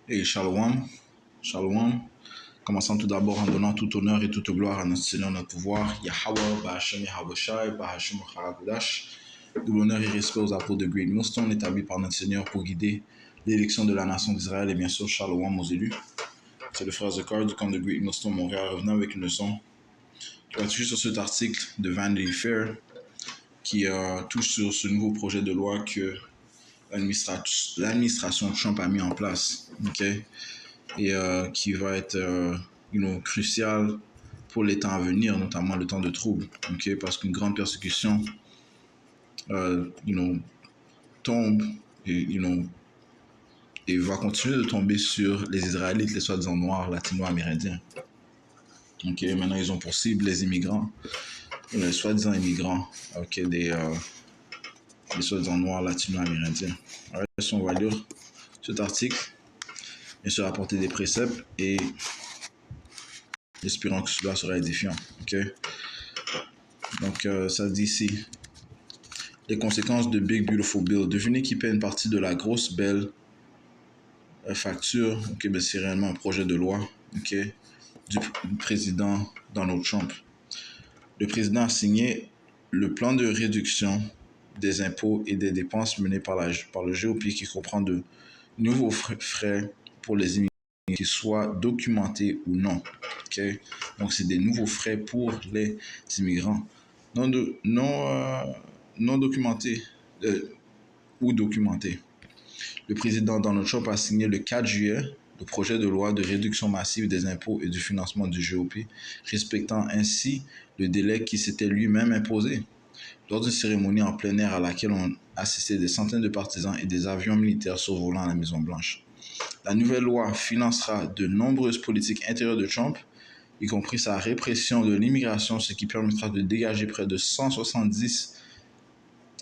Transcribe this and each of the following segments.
Et Shalom, Shalom. Commençons tout d'abord en donnant tout honneur et toute gloire à notre Seigneur, notre pouvoir, Yahweh, Bahashem Yahaboshai, Bahashem Harakodash. D'où l'honneur et respect aux apôtres de Great Millstone, établis par notre Seigneur pour guider l'élection de la nation d'Israël et bien sûr Shalom aux élus. C'est le frère Zekar du camp de Great Millstone Montréal revenant avec une leçon qui va toucher sur cet article de Vanity Fair qui touche sur ce nouveau projet de loi que l'administration Trump a mis en place, okay? Et qui va être crucial pour les temps à venir, notamment le temps de trouble, okay? Parce qu'une grande persécution tombe et va continuer de tomber sur les Israélites, les soi-disant noirs latino-amérindiens. Okay? Maintenant, ils ont pour cible les immigrants, les soi-disant immigrants, des soi-disant noirs latino-amérindiens. Alors, on va lire cet article, bien sûr apporter des préceptes et espérons que cela sera édifiant. Okay? Donc, ça dit ici, les conséquences de Big Beautiful Bill. Devinez qui paie une partie de la grosse belle facture. Okay, ben c'est réellement un projet de loi, okay, du président Donald Trump. Le président a signé le plan de réduction des impôts et des dépenses menées par le GOP qui comprend de nouveaux frais pour les immigrés, qu'ils soient documentés ou non. Okay? Donc, c'est des nouveaux frais pour les immigrants non documentés ou documentés. Le président Donald Trump a signé le 4 juillet le projet de loi de réduction massive des impôts et du financement du GOP, respectant ainsi le délai qui s'était lui-même imposé. Lors d'une cérémonie en plein air à laquelle ont assisté des centaines de partisans et des avions militaires survolant la Maison-Blanche. La nouvelle loi financera de nombreuses politiques intérieures de Trump, y compris sa répression de l'immigration, ce qui permettra de dégager près de 170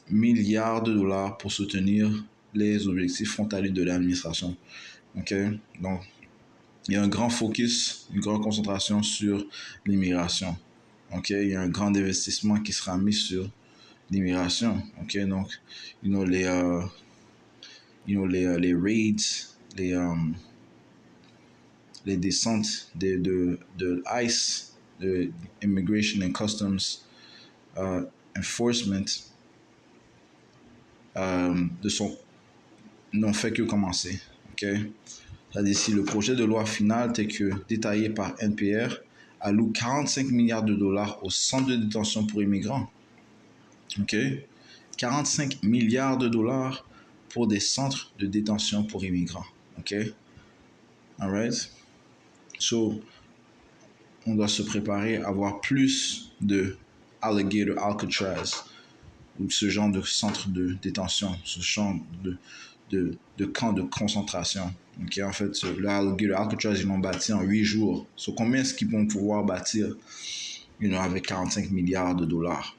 milliards de dollars pour soutenir les objectifs frontaliers de l'administration. Okay? Donc, il y a un grand focus, une grande concentration sur l'immigration. Okay? Il y a un grand investissement qui sera mis sur l'immigration. Okay? Donc, les raids, les descentes de ICE, de Immigration and Customs Enforcement, n'ont fait que commencer. Okay? C'est-à-dire, le projet de loi final tel que détaillé par NPR alloue 45 milliards de dollars au centre de détention pour immigrants. Okay? 45 milliards de dollars pour des centres de détention pour immigrants. Okay? All right? So, on doit se préparer à avoir plus de alligator Alcatraz ou ce genre de centre de détention, ce genre de camp de concentration. Okay? En fait, le alligator Alcatraz, ils l'ont bâti en 8 jours. So, combien est-ce qu'ils vont pouvoir bâtir avec 45 milliards de dollars?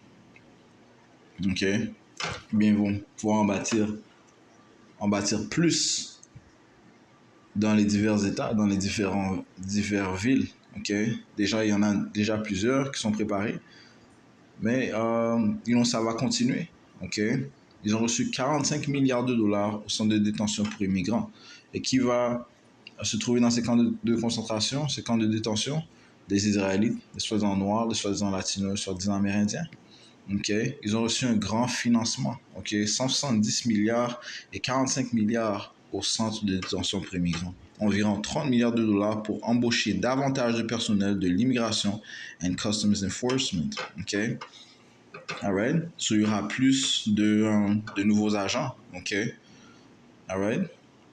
Okay? Bien, ils vont pouvoir en bâtir plus dans les divers États, dans les diverses villes. Okay? Déjà, il y en a déjà plusieurs qui sont préparés. Mais ça va continuer. Okay? Ils ont reçu 45 milliards de dollars au centre de détention pour immigrants. Et qui va se trouver dans ces camps de concentration, ces camps de détention? Des Israélites, des soi-disant noirs, des soi-disant latinos, des soi-disant amérindiens. Okay? Ils ont reçu un grand financement. Okay? 170 milliards et 45 milliards au centre de détention pour immigrants. Environ 30 milliards de dollars pour embaucher davantage de personnel de l'immigration and customs enforcement. Okay? All right? So, il y aura plus de nouveaux agents. Okay? All right?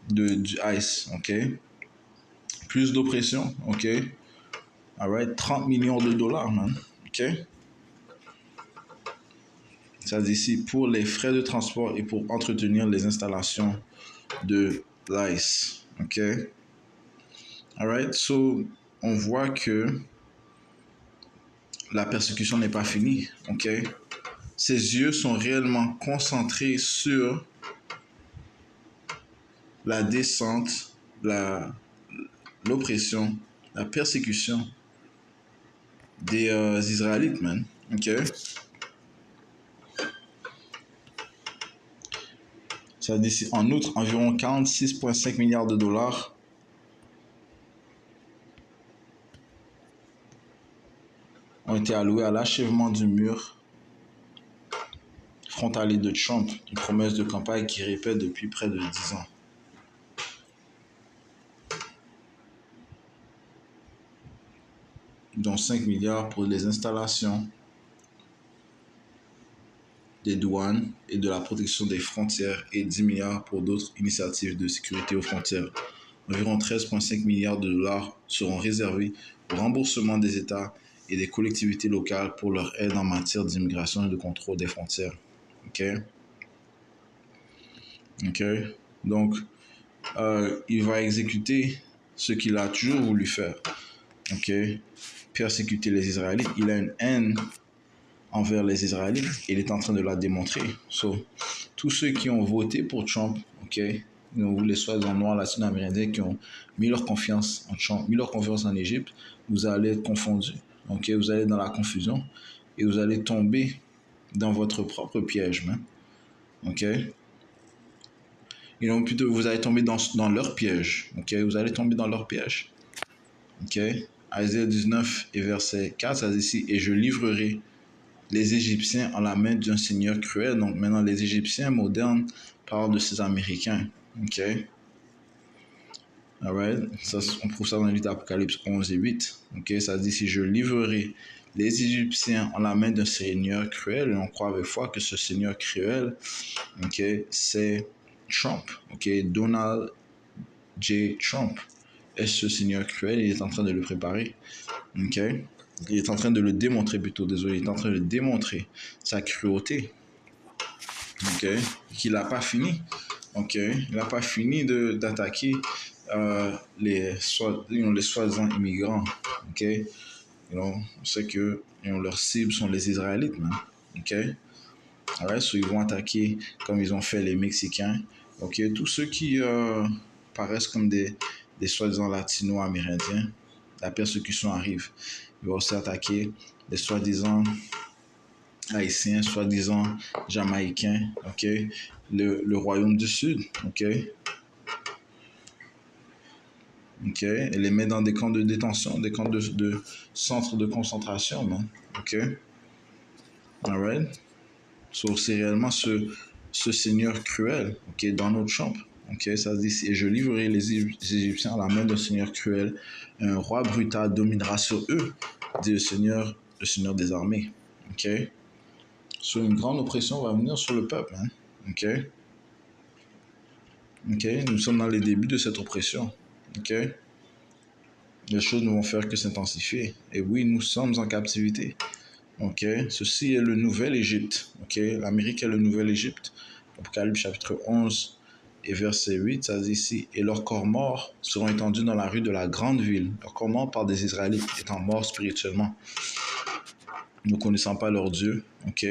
Du ICE. Okay? Plus d'oppression. Okay? All right? 30 millions de dollars, man. Okay? Ça dit ici, pour les frais de transport et pour entretenir les installations de l'ICE. OK? Alright, so, on voit que la persécution n'est pas finie. OK? Ses yeux sont réellement concentrés sur la descente, l'oppression, la persécution des Israélites, man. OK? Ça dit ici, en outre, environ 46,5 milliards de dollars ont été alloués à l'achèvement du mur frontalier de Trump, une promesse de campagne qui répète depuis près de 10 ans. Dont 5 milliards pour les installations des douanes et de la protection des frontières et 10 milliards pour d'autres initiatives de sécurité aux frontières. Environ 13,5 milliards de dollars seront réservés au remboursement des États et des collectivités locales pour leur aide en matière d'immigration et de contrôle des frontières. OK? OK? Donc, il va exécuter ce qu'il a toujours voulu faire. OK? Persécuter les Israélites. Il a une haine envers les Israélites. Il est en train de la démontrer. So, tous ceux qui ont voté pour Trump, OK? Vous les soi-disant noirs latino-américains qui ont mis leur confiance en Trump, mis leur confiance en Égypte, vous allez être confondus. OK? Vous allez être dans la confusion et vous allez tomber dans votre propre piège, man. OK? Plutôt, vous allez tomber dans leur piège. OK? Vous allez tomber dans leur piège. OK? Isaïe 19 et verset 4, ça dit ici, et je livrerai les Égyptiens en la main d'un seigneur cruel. Donc maintenant, les Égyptiens modernes parlent de ces Américains. OK? Alright? Ça, on trouve ça dans le livre d'Apocalypse 11 et 8. OK? Ça dit ici, je livrerai les Égyptiens en la main d'un seigneur cruel. Et on croit avec foi que ce seigneur cruel, OK, c'est Trump. OK? Donald J. Trump est ce seigneur cruel. Il est en train de le préparer. OK? Il est en train de le démontrer plutôt, désolé. Il est en train de démontrer sa cruauté. OK? Qu'il n'a pas fini. OK? Il n'a pas fini d'attaquer les soi-disant immigrants. OK? On sait que leurs cibles sont les Israélites, man. OK? Alright, so ils vont attaquer comme ils ont fait les Mexicains. OK? Tous ceux qui paraissent comme des soi-disant latino-amérindiens, la persécution arrive. Ils vont aussi attaquer les soi-disant haïtiens, soi-disant jamaïcains, OK? Le royaume du Sud, OK? OK? Et les met dans des camps de détention, des camps de centres de concentration, man. OK? Alright? So, c'est réellement ce seigneur cruel, OK? Donald Trump. OK? Ça dit ici, et je livrerai les Égyptiens à la main d'un seigneur cruel. Un roi brutal dominera sur eux, dit le Seigneur des armées. OK? So, une grande oppression va venir sur le peuple, hein? OK? OK? Nous sommes dans les débuts de cette oppression. OK? Les choses ne vont faire que s'intensifier. Et oui, nous sommes en captivité. OK? Ceci est le nouvel Égypte. OK? L'Amérique est le nouvel Égypte. Apocalypse chapitre 11 et verset 8, ça dit ici, et leurs corps morts seront étendus dans la rue de la grande ville. Leurs corps morts par des Israélites étant morts spirituellement, ne connaissant pas leur Dieu. OK?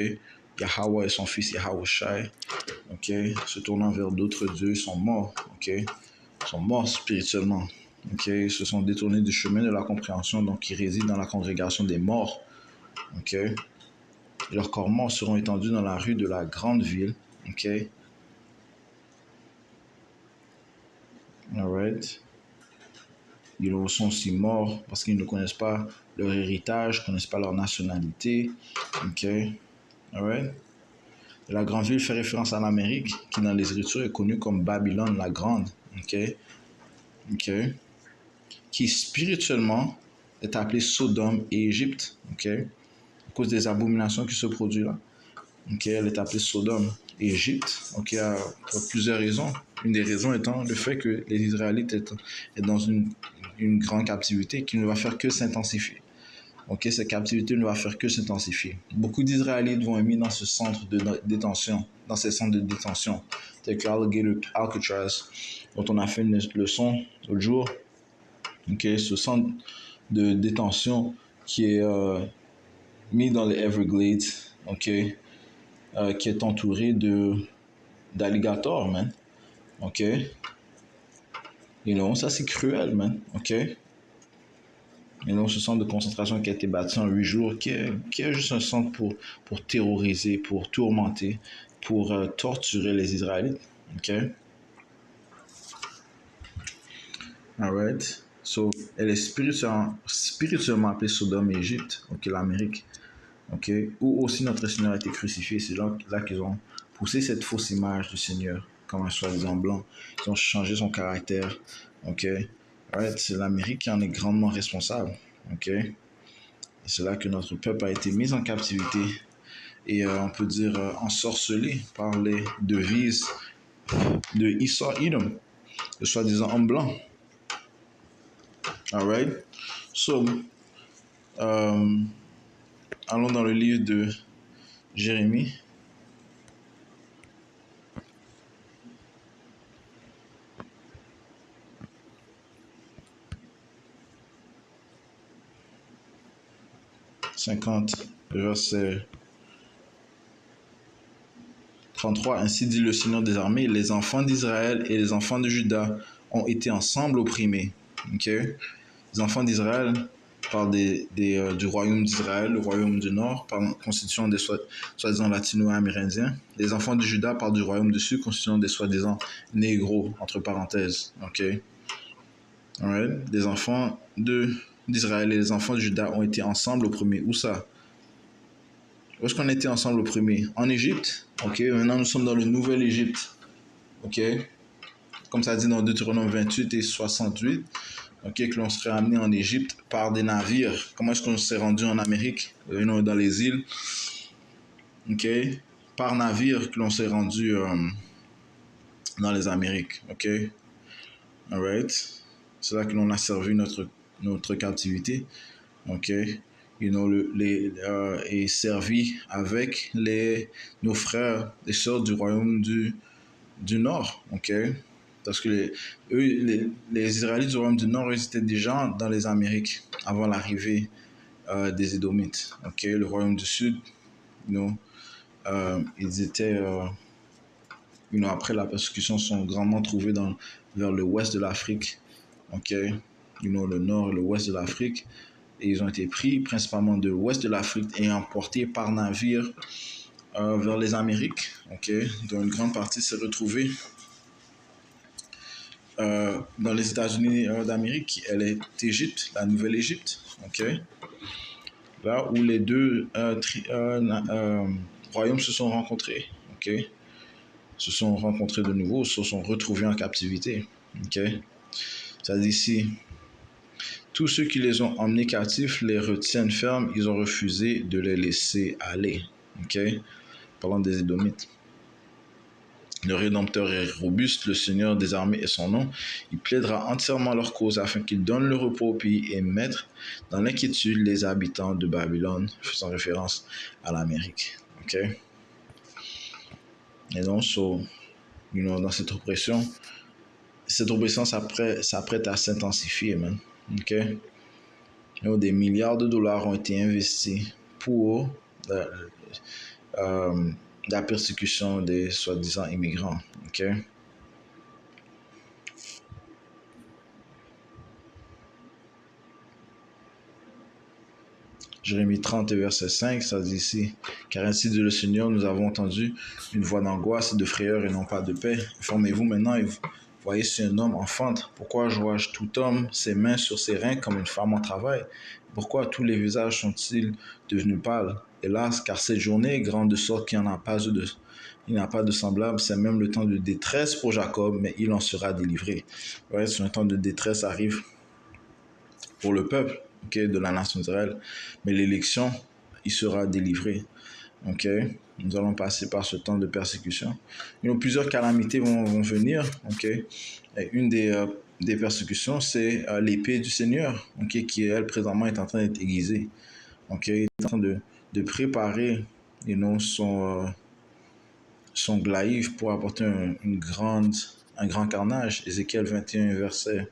Yahweh et son fils Yahawashi, OK? Se tournant vers d'autres dieux, sont morts. OK? Sont morts spirituellement. OK? Ils se sont détournés du chemin de la compréhension, donc ils résident dans la congrégation des morts. OK? Et leurs corps morts seront étendus dans la rue de la grande ville. OK? Alright. Ils sont aussi morts parce qu'ils ne connaissent pas leur héritage, ne connaissent pas leur nationalité. OK? Alright. La grande ville fait référence à l'Amérique, qui dans les Écritures est connue comme Babylone la Grande. OK? OK? Qui spirituellement est appelée Sodome et Égypte. OK? À cause des abominations qui se produisent là. OK? Elle est appelée Sodome et Égypte. OK? Pour plusieurs raisons. Une des raisons étant le fait que les Israélites sont dans une grande captivité qui ne va faire que s'intensifier. OK, cette captivité ne va faire que s'intensifier. Beaucoup d'Israélites vont être mis dans ce centre de détention, dans ces centres de détention, tels que Alcatraz, dont on a fait une leçon l'autre jour. OK, ce centre de détention qui est mis dans les Everglades, OK, qui est entouré d'alligators, man. OK, ça c'est cruel, man. OK. Et donc, ce centre de concentration qui a été bâti en 8 jours, qui est juste un centre pour terroriser, pour tourmenter, pour torturer les Israélites. OK? Alright. So, elle est spirituellement appelée Sodome et Égypte, ok, l'Amérique, ok, où aussi notre Seigneur a été crucifié. C'est là qu'ils ont poussé cette fausse image du Seigneur, comme un soi-disant blanc. Ils ont changé son caractère, ok. Right? C'est l'Amérique qui en est grandement responsable, ok. Et c'est là que notre peuple a été mis en captivité et on peut dire ensorcelé par les devises de Esau Edom, le soi-disant homme blanc. All right. So, allons dans le livre de Jérémie. Verset 33. Ainsi dit le Seigneur des armées, les enfants d'Israël et les enfants de Juda ont été ensemble opprimés. Okay? Les enfants d'Israël parlent du royaume d'Israël, le royaume du Nord, constituant des soi-disant latino-amérindiens. Les enfants de Juda parlent du royaume du Sud, constituant des soi-disant négros, entre parenthèses. Okay? Right? Les enfants d'Israël et les enfants de Juda ont été ensemble opprimés. Où ça? Où est-ce qu'on était ensemble opprimés? En Égypte. Ok, maintenant nous sommes dans le nouvel Égypte. Ok, comme ça dit dans Deutéronome 28 et 68. Ok, que l'on serait amené en Égypte par des navires. Comment est-ce qu'on s'est rendu en Amérique? Dans les îles. Ok, par navire que l'on s'est rendu dans les Amériques. Ok, alright. C'est là que l'on a servi notre captivité. Ok, et servi avec nos frères et sœurs du royaume du Nord. Ok, parce que les Israélites du royaume du Nord, ils étaient déjà dans les Amériques avant l'arrivée des Édomites. Ok, le royaume du Sud, ils étaient, après la persécution, sont grandement trouvés vers le ouest de l'Afrique. Ok, le nord et le ouest de l'Afrique. Et ils ont été pris principalement de l'ouest de l'Afrique et emportés par navire vers les Amériques. Ok, dont une grande partie s'est retrouvée dans les États-Unis d'Amérique. Elle est Égypte, la nouvelle Égypte. Ok, là où les deux royaumes se sont rencontrés. Ok, se sont rencontrés de nouveau, se sont retrouvés en captivité. Ok, ça dit ici. Tous ceux qui les ont emmenés captifs les retiennent fermes, ils ont refusé de les laisser aller. Ok? Parlant des Édomites. Le Rédempteur est robuste, le Seigneur des armées est son nom. Il plaidera entièrement leur cause afin qu'il donne le repos au pays et mette dans l'inquiétude les habitants de Babylone, faisant référence à l'Amérique. Ok? Et donc, dans cette oppression s'apprête à s'intensifier, man. Ok? Des milliards de dollars ont été investis pour la persécution des soi-disant immigrants. Ok? Jérémie 30, verset 5, ça dit ici, « Car ainsi dit le Seigneur, nous avons entendu une voix d'angoisse et de frayeur et non pas de paix. Informez-vous maintenant et voyez si un homme enfante. Pourquoi vois-je tout homme, ses mains sur ses reins comme une femme en travail? Pourquoi tous les visages sont-ils devenus pâles? Hélas, car cette journée est grande de sorte qu'il n'y a pas de semblable. C'est même le temps de détresse pour Jacob, mais il en sera délivré. » Ouais, c'est un temps de détresse arrive pour le peuple, okay, de la nation d'Israël. Mais l'élection, il sera délivré. Okay? Nous allons passer par ce temps de persécution. Plusieurs calamités vont venir. Okay? Et une des persécutions, c'est l'épée du Seigneur, okay, qui, elle, présentement, est en train d'être aiguisée. Okay? Il est en train de préparer son glaive pour apporter un grand carnage. Ézéchiel 21, verset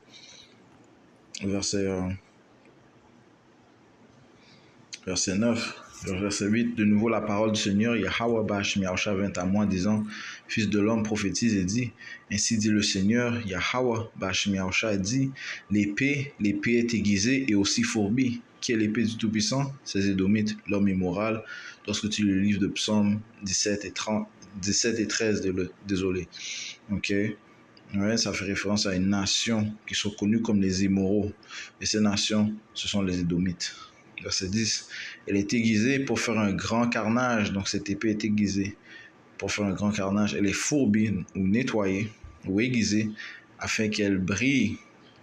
9, verset 8, de nouveau la parole du Seigneur, Yahweh Bashmi Yaosha vint à moi, disant, Fils de l'homme, prophétise et dit, ainsi dit le Seigneur, Yahweh Bashmi Yaosha dit, l'épée est aiguisée et aussi fourbie. Qui est l'épée du Tout-Puissant? C'est Édomites, l'homme immoral. Lorsque tu lis le livre de Psaume 17 et 13, désolé. Ok? Ouais, ça fait référence à une nation qui sont connues comme les Émoraux. Et ces nations, ce sont les Édomites. Verset 10. Elle est aiguisée pour faire un grand carnage. Donc cette épée est aiguisée pour faire un grand carnage. Elle est fourbie ou nettoyée ou aiguisée afin qu'elle brille.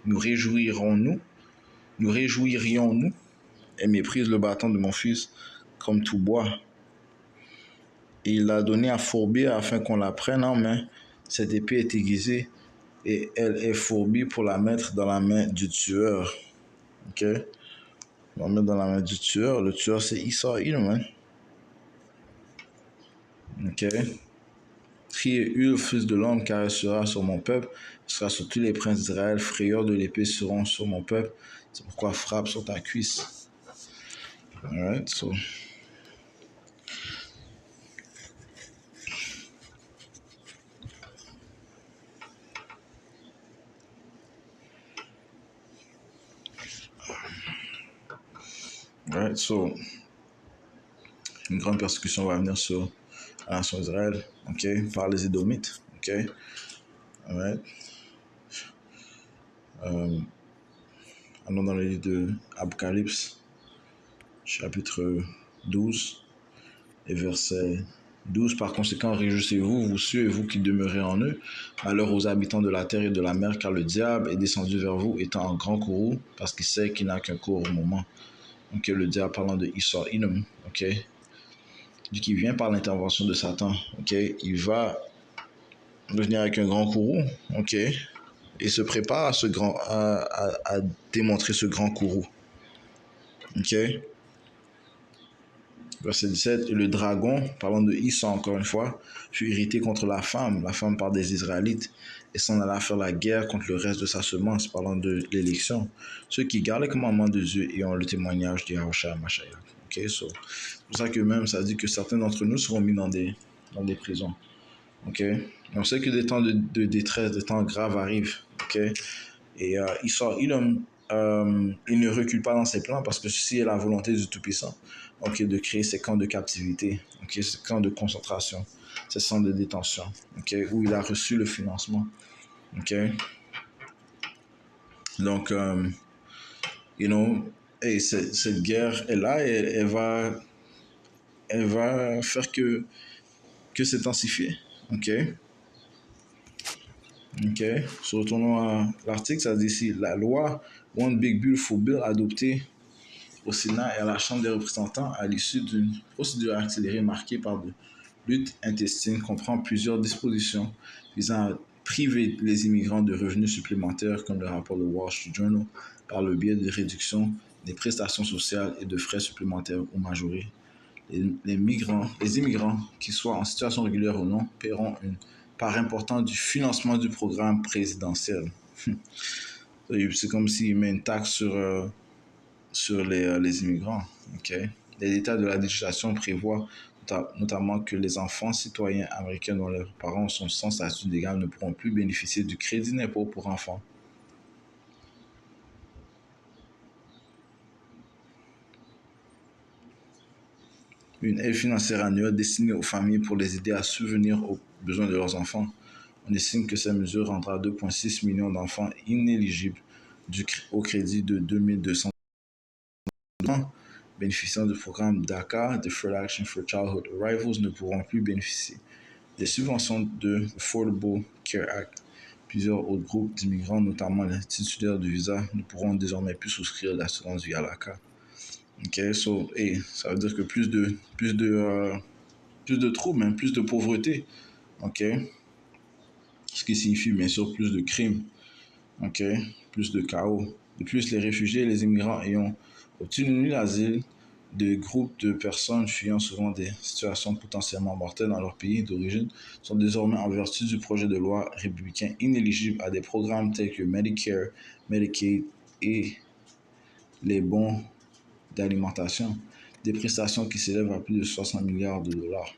Nous réjouirions-nous. Elle méprise le bâton de mon fils comme tout bois. Et il l'a donnée à fourbir afin qu'on la prenne en main. Cette épée est aiguisée et elle est fourbie pour la mettre dans la main du tueur. Ok? On va mettre dans la main du tueur. Le tueur, c'est Esau, hein? Ok? Crie et hurle, fils de l'homme, car elle sera sur mon peuple, sera sur tous les princes d'Israël. Frayeurs de l'épée seront sur mon peuple. C'est pourquoi frappe sur ta cuisse. Alright, so. Alright, so. Une grande persécution va venir sur la nation d'Israël, ok, par les Édomites, ok. Alright. Allons dans le livre de Apocalypse, chapitre 12 et verset 12. Par conséquent, réjouissez-vous, vous cieux et vous qui demeurez en eux. Malheur aux habitants de la terre et de la mer, car le diable est descendu vers vous, étant en grand courroux, parce qu'il sait qu'il n'a qu'un court moment. Donc, le diable parlant de Esau, Edom, ok, dit qu'il vient par l'intervention de Satan, ok, il va venir avec un grand courroux, ok, et se prépare à démontrer ce grand courroux, ok. Verset 17, et le dragon, parlant de Esau encore une fois, fut irrité contre la femme par des Israélites, et s'en alla faire la guerre contre le reste de sa semence, parlant de l'élection, ceux qui gardent les commandements de Dieu et ont le témoignage de Yahushua Mashiach. Ok, so, c'est pour ça que même ça dit que certains d'entre nous seront mis dans des prisons. Ok, on sait que des temps de détresse, des temps graves arrivent. Ok, et il ne recule pas dans ses plans parce que ceci est la volonté du Tout-Puissant. Ok, de créer ces camps de captivité, ok, ces camps de concentration, ces centres de détention, ok, où il a reçu le financement. Ok, donc, et cette guerre est là et elle va faire que s'intensifier. Ok. Ok. So, retournons à l'article, ça dit ici la loi One Big Beautiful Bill adoptée au Sénat et à la Chambre des représentants à l'issue d'une procédure accélérée marquée par de luttes intestines comprend plusieurs dispositions visant à priver les immigrants de revenus supplémentaires comme le rapport de Wall Street Journal par le biais de réduction des prestations sociales et de frais supplémentaires ou majorés. Les immigrants, qu'ils soient en situation régulière ou non, paieront une part importante du financement du programme présidentiel. C'est comme s'ils mettent une taxe sur les immigrants. Okay? Les détails de la législation prévoient notamment que les enfants citoyens américains dont leurs parents sont sans statut légal ne pourront plus bénéficier du crédit d'impôt pour enfants. Une aide financière annuelle destinée aux familles pour les aider à subvenir aux besoins de leurs enfants. On estime que cette mesure rendra 2,6 millions d'enfants inéligibles au crédit de 2200 bénéficiant du programme DACA, Deferred Action for Childhood Arrivals, ne pourront plus bénéficier des subventions de l'Affordable Care Act. Plusieurs autres groupes d'immigrants, notamment les titulaires de visa, ne pourront désormais plus souscrire l'assurance via l'ACA. Ok, so, ça veut dire que plus de troubles, même plus de pauvreté. Ok, ce qui signifie bien sûr plus de crimes. Ok, plus de chaos. De plus, les réfugiés et les immigrants ayant obtenu l'asile de groupes de personnes fuyant souvent des situations potentiellement mortelles dans leur pays d'origine sont désormais, en vertu du projet de loi républicain, inéligibles à des programmes tels que Medicare, Medicaid et les bons d'alimentation, des prestations qui s'élèvent à plus de 60 milliards de dollars.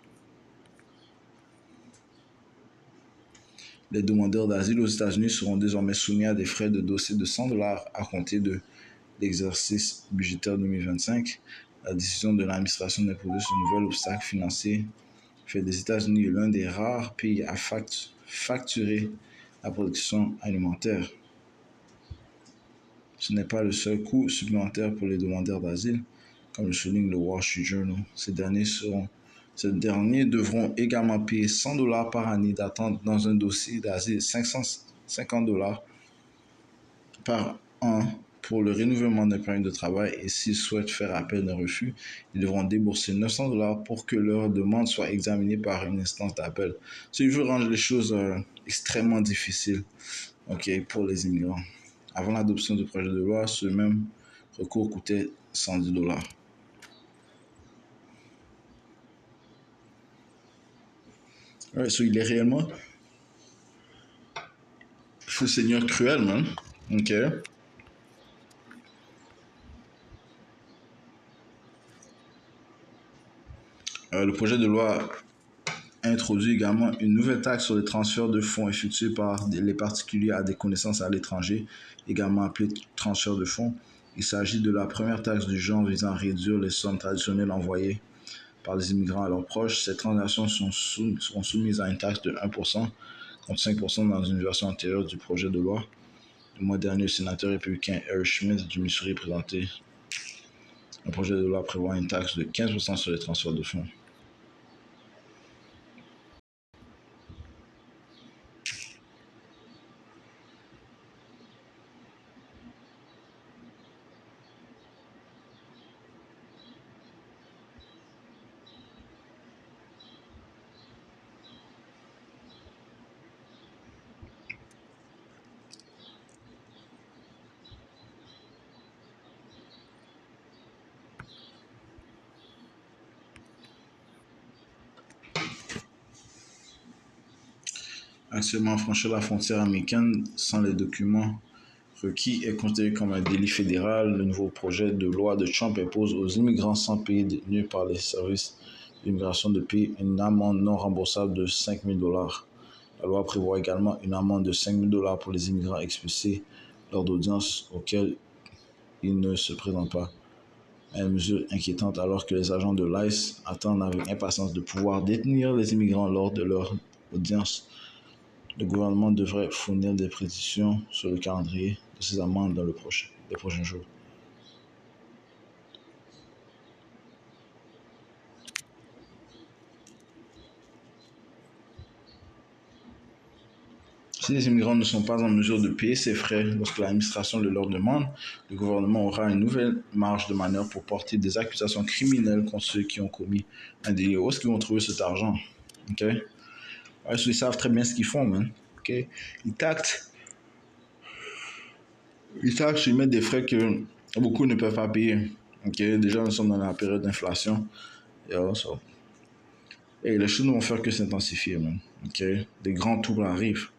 Les demandeurs d'asile aux États-Unis seront désormais soumis à des frais de dossier de 100 dollars à compter de l'exercice budgétaire 2025. La décision de l'administration d'imposer ce nouvel obstacle financier fait des États-Unis l'un des rares pays à facturer la production alimentaire. Ce n'est pas le seul coût supplémentaire pour les demandeurs d'asile, comme le souligne le Wall Street Journal. Ces derniers devront également payer $100 par année d'attente dans un dossier d'asile, $550 par an pour le renouvellement d'un permis de travail, et s'ils souhaitent faire appel d'un refus, ils devront débourser $900 pour que leur demande soit examinée par une instance d'appel. Ce qui veut rendre les choses extrêmement difficiles, pour les immigrants. Avant l'adoption du projet de loi, ce même recours coûtait $110. Il est réellement ce seigneur cruel, man. Le projet de loi introduit également une nouvelle taxe sur les transferts de fonds effectués par les particuliers à des connaissances à l'étranger, également appelée transfert de fonds. Il s'agit de la première taxe du genre visant à réduire les sommes traditionnelles envoyées par les immigrants à leurs proches. Ces transactions seront soumises à une taxe de 1%, contre 5% dans une version antérieure du projet de loi. Le mois dernier, le sénateur républicain Eric Schmitt du Missouri présentait un projet de loi prévoit une taxe de 15% sur les transferts de fonds. Actuellement, franchir la frontière américaine sans les documents requis est considéré comme un délit fédéral. Le nouveau projet de loi de Trump impose aux immigrants sans pays détenus par les services d'immigration de payer une amende non remboursable de $5,000. La loi prévoit également une amende de $5,000 pour les immigrants expulsés lors d'audiences auxquelles ils ne se présentent pas. Une mesure inquiétante alors que les agents de l'ICE attendent avec impatience de pouvoir détenir les immigrants lors de leur audience. Le gouvernement devrait fournir des précisions sur le calendrier de ces amendes dans les prochains jours. Si les immigrants ne sont pas en mesure de payer ces frais lorsque l'administration le leur demande, le gouvernement aura une nouvelle marge de manœuvre pour porter des accusations criminelles contre ceux qui ont commis un délit. Où est-ce qu'ils vont trouver cet argent? Ils savent très bien ce qu'ils font, man. Ils taxent. Ils mettent des frais que beaucoup ne peuvent pas payer. Déjà, nous sommes dans la période d'inflation. Et les choses ne vont faire que s'intensifier, man. Des grands tours arrivent.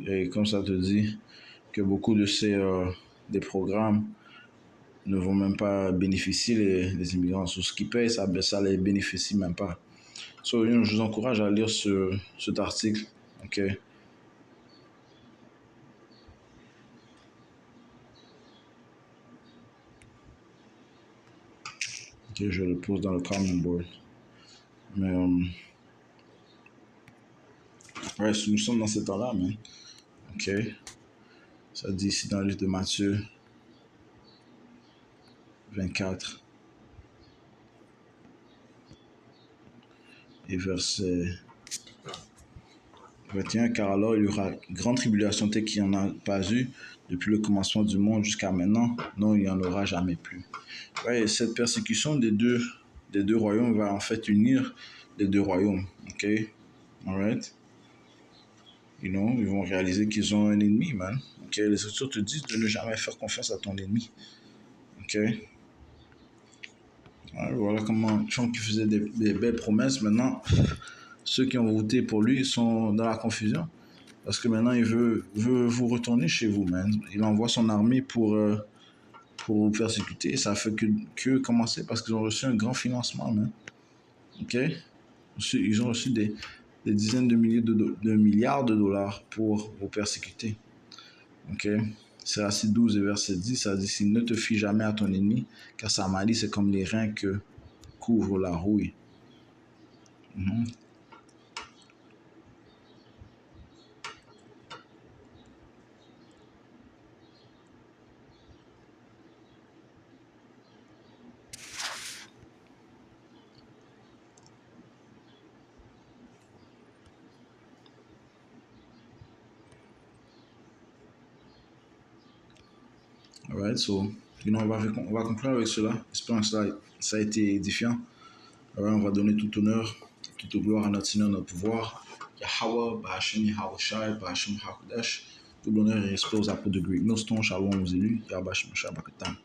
Et comme ça te dit que beaucoup de des programmes ne vont même pas bénéficier les immigrants. Sur ce qu'ils payent, ça les bénéficie même pas. Je vous encourage à lire cet article. Je le pose dans le comment board. Mais nous sommes dans ce temps-là, mais ça dit ici dans le livre de Matthieu 24 et verset 21, car alors il y aura grande tribulation telle qu'il n'y en a pas eu depuis le commencement du monde jusqu'à maintenant, non, il n'y en aura jamais plus. Cette persécution des deux royaumes va en fait unir les deux royaumes. Alright? Ils vont réaliser qu'ils ont un ennemi, man. Ok, les Écritures te disent de ne jamais faire confiance à ton ennemi. Ok, ouais, voilà comment Trump qui faisait des belles promesses. Maintenant, ceux qui ont voté pour lui sont dans la confusion. Parce que maintenant, veut vous retourner chez vous, man. Il envoie son armée pour vous persécuter. Ça fait que commencer parce qu'ils ont reçu un grand financement, man. OK? Ils ont reçu des dizaines de milliers de milliards de dollars pour vous persécuter. OK? Siracide 12 et verset 10, ça dit, s'il ne te fie jamais à ton ennemi, car sa malice est comme les reins que couvre la rouille. Mhm. Alright, so, on va conclure avec cela. J'espère que ça a été édifiant. Alright, on va donner tout honneur, toute gloire à notre Seigneur, notre pouvoir. Yahweh, Bahashem Yahweh Shai, Bahashem Hakodesh. Tout l'honneur et respect aux apôtres de Greek Noston, Shalom aux élus, Yahweh Shai Bakatam.